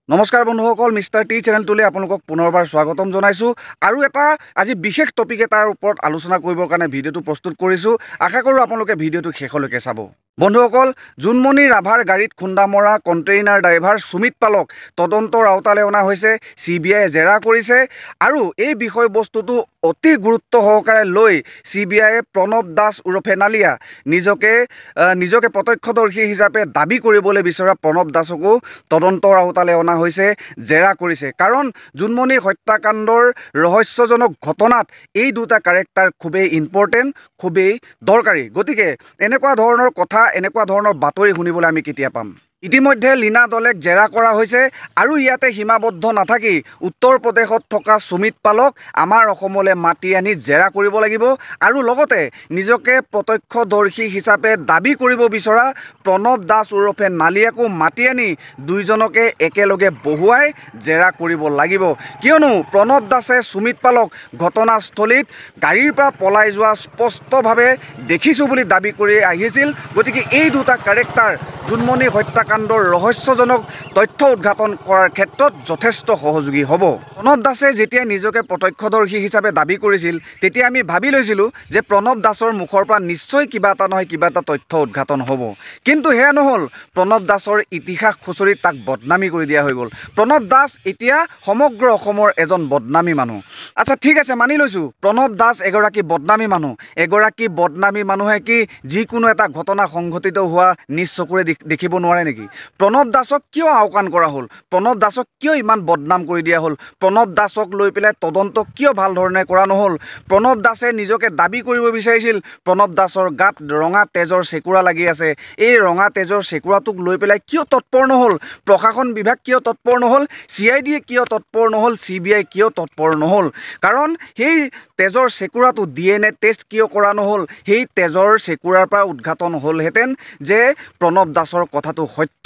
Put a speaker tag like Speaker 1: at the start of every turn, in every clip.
Speaker 1: নমস্কাৰ বন্ধুসকল, mister T চেনেলটোলৈ আপোনালোকক পুনৰবাৰ স্বাগতম জনাইছোঁ আৰু এটা আজি বিশেষ টপিক এটাৰ ওপৰত আলোচনা কৰিবৰ কাৰণে ভিডিঅ'টো প্ৰস্তুত কৰিছোঁ। আশা কৰোঁ আপোনালোকে ভিডিঅ'টো শেষলৈকে চাব। বন্ধুসকল, জোনমণি ৰাভাৰ গাড়ীত খুন্দা মৰা কণ্টেইনাৰ ড্ৰাইভাৰ সুমিত পালক তদন্তৰ আওতালৈ অনা হৈছে। CBI জেৰা কৰিছে আৰু এই বিষয়বস্তুটো অতি গুৰুত্ব সহকাৰে লৈ CBI প্ৰণৱ দাস ওৰফে নালিয়া নিজকে প্ৰত্যক্ষদৰ্শী হিচাপে দাবী কৰিবলৈ বিচৰা প্ৰণৱ দাসকো তদন্তৰ আওতালৈ অনা হৈছে, জেৰা কৰিছে। কাৰণ জোনমণি হত্যাকাণ্ডৰ ৰহস্যজনক ঘটনাত এই দুটা কেৰেক্টাৰ খুবেই ইম্পৰ্টেণ্ট, খুবেই দৰকাৰী। গতিকে এনেকুৱা ধৰণৰ কথা, এনেকুৱা ধৰণৰ বাতৰি শুনিবলৈ আমি কেতিয়া পাম? ইতিমধ্যে লীনা দলেক জেৰা কৰা হৈছে আৰু ইয়াতে সীমাবদ্ধ নাথাকি উত্তৰ প্ৰদেশত থকা সুমিত পালক আমাৰ অসমলৈ মাতি আনি জেৰা কৰিব লাগিব আৰু লগতে নিজকে প্ৰত্যক্ষদৰ্শী হিচাপে দাবী কৰিব বিচৰা প্ৰণৱ দাস ওৰফে নালিয়াকো মাতি আনি দুইজনকে একেলগে বহুৱাই জেৰা কৰিব লাগিব। কিয়নো প্ৰণৱ দাসে সুমিত পালক ঘটনাস্থলীত গাড়ীৰ পৰা পলাই যোৱা স্পষ্টভাৱে দেখিছোঁ বুলি দাবী কৰি আহিছিল। গতিকে এই দুটা কেৰেক্টাৰ জোনমণি হত্যাকাণ্ডৰ ৰহস্যজনক তথ্য উদ্ঘাটন কৰাৰ ক্ষেত্ৰত যথেষ্ট সহযোগী হ'ব। প্ৰণৱ দাসে যেতিয়া নিজকে প্ৰত্যক্ষদৰ্শী হিচাপে দাবী কৰিছিল তেতিয়া আমি ভাবি লৈছিলোঁ যে প্ৰণৱ দাসৰ মুখৰ পৰা নিশ্চয় কিবা এটা নহয় কিবা এটা তথ্য উদ্ঘাটন হ'ব, কিন্তু সেয়া নহ'ল। প্ৰণৱ দাসৰ ইতিহাস খুচৰি তাক বদনামী কৰি দিয়া হৈ গ'ল। প্ৰণৱ দাস এতিয়া সমগ্ৰ অসমৰ এজন বদনামী মানুহ। আচ্ছা, ঠিক আছে, মানি লৈছোঁ প্ৰণৱ দাস এগৰাকী বদনামী মানুহ। এগৰাকী বদনামী মানুহে কি যিকোনো এটা ঘটনা সংঘটিত হোৱা নিজ চকুৰে দেখিব নোৱাৰে নেকি? প্ৰণৱ দাসক কিয় আওকাণ কৰা হ'ল? প্ৰণৱ দাসক কিয় ইমান বদনাম কৰি দিয়া হ'ল? প্ৰণৱ দাসক লৈ পেলাই তদন্ত কিয় ভাল ধৰণে কৰা নহ'ল? প্ৰণৱ দাসে নিজকে দাবী কৰিব বিচাৰিছিল প্ৰণৱ দাসৰ গাত ৰঙা তেজৰ চেকুৰা লাগি আছে। এই ৰঙা তেজৰ চেকুৰাটোক লৈ পেলাই কিয় তৎপৰ নহ'ল? প্ৰশাসন বিভাগ কিয় তৎপৰ নহ'ল? CID কিয় তৎপৰ নহ'ল? CBI কিয় তৎপৰ নহ'ল? কাৰণ সেই তেজৰ চেকুৰাটো DNA টেষ্ট কিয় কৰা নহ'ল? সেই তেজৰ চেকুৰাৰ পৰা উদ্ঘাটন হ'লহেঁতেন যে প্ৰণৱ দাসৰ কথাটো সত্য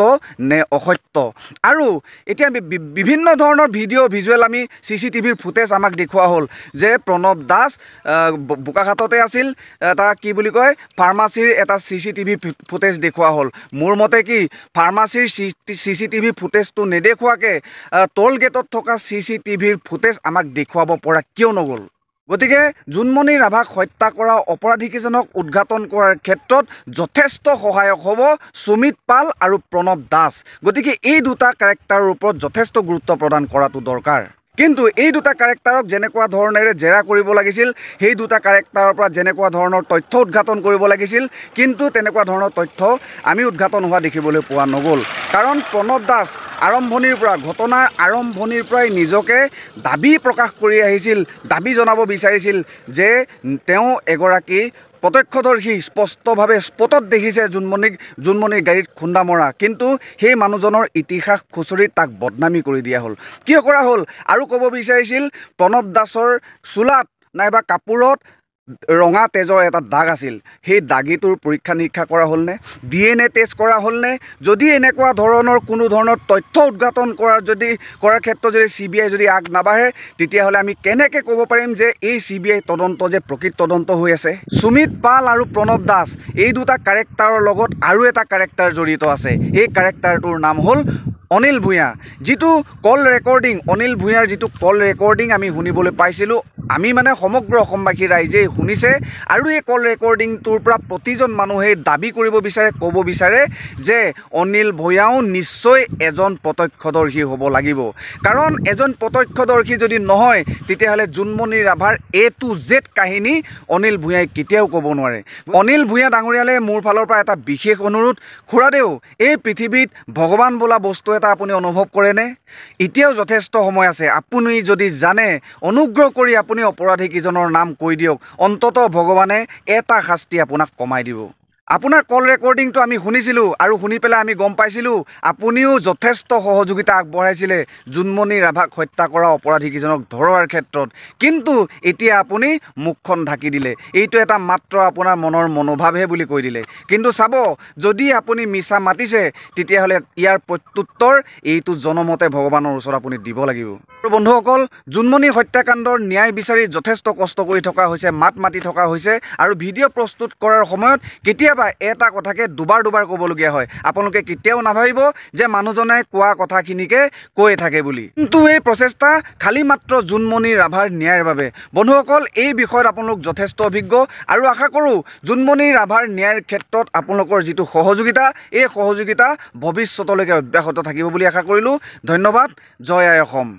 Speaker 1: নে অসত্য। আৰু এতিয়া বিভিন্ন ধৰণৰ ভিজুৱেল আমি CCTVৰ ফুটেজ আমাক দেখুওৱা হ'ল যে প্ৰণৱ দাস বোকাখাটতে আছিল। এটা কি বুলি কয়, ফাৰ্মাচীৰ এটা CCTV ফুটেজ দেখুওৱা হ'ল। মোৰ মতে কি ফাৰ্মাচীৰ CCTV ফুটেজটো নেদেখুৱাকৈ টোল গেটত থকা CCTVৰ ফুটেজ আমাক দেখুৱাব পৰা কিয় নগ'ল? গতিকে জোনমণি ৰাভাক হত্যা কৰা অপৰাধীকেইজনক উদ্ঘাটন কৰাৰ ক্ষেত্ৰত যথেষ্ট সহায়ক হ'ব সুমিত পাল আৰু প্ৰণৱ দাস। গতিকে এই দুটা কেৰেক্টাৰৰ ওপৰত যথেষ্ট গুৰুত্ব প্ৰদান কৰাটো দৰকাৰ। কিন্তু এই দুটা কেৰেক্টাৰক যেনেকুৱা ধৰণেৰে জেৰা কৰিব লাগিছিল, সেই দুটা কেৰেক্টাৰৰ পৰা যেনেকুৱা ধৰণৰ তথ্য উদ্ঘাটন কৰিব লাগিছিল, কিন্তু তেনেকুৱা ধৰণৰ তথ্য আমি উদ্ঘাটন হোৱা দেখিবলৈ পোৱা নগ'ল। কাৰণ প্ৰণৱ দাস ঘটনাৰ আৰম্ভণিৰ পৰাই নিজকে দাবী প্ৰকাশ কৰি আহিছিল, দাবী জনাব বিচাৰিছিল যে তেওঁ এগৰাকী প্ৰত্যক্ষদৰ্শী, স্পষ্টভাৱে স্পটত দেখিছে জোনমণিৰ গাড়ীত খুন্দা মৰা। কিন্তু সেই মানুহজনৰ ইতিহাস খুচৰি তাক বদনামী কৰি দিয়া হ'ল। কিয় কৰা হ'ল? আৰু ক'ব বিচাৰিছিল প্ৰণৱ দাসৰ চোলাত নাইবা কাপোৰত ৰঙা তেজৰ এটা দাগ আছিল। সেই দাগীটোৰ পৰীক্ষা নিৰীক্ষা কৰা হ'লনে? DNA টেষ্ট কৰা হ'লনে? যদি এনেকুৱা ধৰণৰ কোনো ধৰণৰ তথ্য উদ্ঘাটন কৰাৰ ক্ষেত্ৰত যদি CBI যদি আগ নাবাঢ়ে, তেতিয়াহ'লে আমি কেনেকৈ ক'ব পাৰিম যে এই CBI তদন্ত যে প্ৰকৃত তদন্ত হৈ আছে? সুমিত পাল আৰু প্ৰণৱ দাস এই দুটা কেৰেক্টাৰৰ লগত আৰু এটা কেৰেক্টাৰ জড়িত আছে। এই কেৰেক্টাৰটোৰ নাম হ'ল অনিল ভূঞা। যিটো কল ৰেকৰ্ডিং, অনিল ভূঞাৰ যিটো কল ৰেকৰ্ডিং আমি শুনিবলৈ পাইছিলোঁ, আমি মানে সমগ্ৰ অসমবাসী ৰাইজেই শুনিছে। আৰু এই কল ৰেকৰ্ডিংটোৰ পৰা প্ৰতিজন মানুহেই দাবী কৰিব বিচাৰে, ক'ব বিচাৰে যে অনিল ভূঞাও নিশ্চয় এজন প্ৰত্যক্ষদৰ্শী হ'ব লাগিব। কাৰণ এজন প্ৰত্যক্ষদৰ্শী যদি নহয়, তেতিয়াহ'লে জোনমণি ৰাভাৰ A to Z কাহিনী অনিল ভূঞাই কেতিয়াও ক'ব নোৱাৰে। অনিল ভূঞা ডাঙৰীয়ালৈ মোৰ ফালৰ পৰা এটা বিশেষ অনুৰোধ, খুৰাদেউ এই পৃথিৱীত ভগৱান বোলা বস্তু এটা আপুনি অনুভৱ কৰেনে? এতিয়াও যথেষ্ট সময় আছে। আপুনি যদি জানে, অনুগ্ৰহ কৰি আপুনি অপৰাধীকেইজনৰ নাম কৈ দিয়ক। অন্ততঃ ভগৱানে এটা শাস্তি আপোনাক কমাই দিব। আপোনাৰ কল ৰেকৰ্ডিংটো আমি শুনিছিলোঁ আৰু শুনি পেলাই আমি গম পাইছিলোঁ আপুনিও যথেষ্ট সহযোগিতা আগবঢ়াইছিলে জোনমণি ৰাভাক হত্যা কৰা অপৰাধীকেইজনক ধৰোৱাৰ ক্ষেত্ৰত। কিন্তু এতিয়া আপুনি মুখখন ঢাকি দিলে। এইটো এটা মাত্ৰ আপোনাৰ মনৰ মনোভাৱহে বুলি কৈ দিলে। কিন্তু চাব, যদি আপুনি মিছা মাতিছে, তেতিয়াহ'লে ইয়াৰ প্ৰত্যুত্তৰ এইটো জনমতে ভগৱানৰ ওচৰত আপুনি দিব লাগিব। আৰু বন্ধুসকল, জোনমণি হত্যাকাণ্ডৰ ন্যায় বিচাৰি যথেষ্ট কষ্ট কৰি থকা হৈছে, মাত মাতি থকা হৈছে আৰু ভিডিঅ' প্ৰস্তুত কৰাৰ সময়ত কেতিয়াবা কেতিয়াবা এটা কথাকে দুবাৰ ক'বলগীয়া হয় আপোনালোকে কেতিয়াও নাভাবিব যে মানুহজনে কোৱা কথাখিনিকে কৈ থাকে বুলি কিন্তু এই প্ৰচেষ্টা খালি মাত্ৰ জোনমণি ৰাভাৰ ন্যায়ৰ বাবে বন্ধুসকল এই বিষয়ত আপোনালোক যথেষ্ট অভিজ্ঞ আৰু আশা কৰোঁ জোনমণি ৰাভাৰ ন্যায়ৰ ক্ষেত্ৰত আপোনালোকৰ যিটো সহযোগিতা এই সহযোগিতা ভৱিষ্যতলৈকে অব্যাহত থাকিব বুলি আশা কৰিলোঁ ধন্যবাদ জয় আই অসম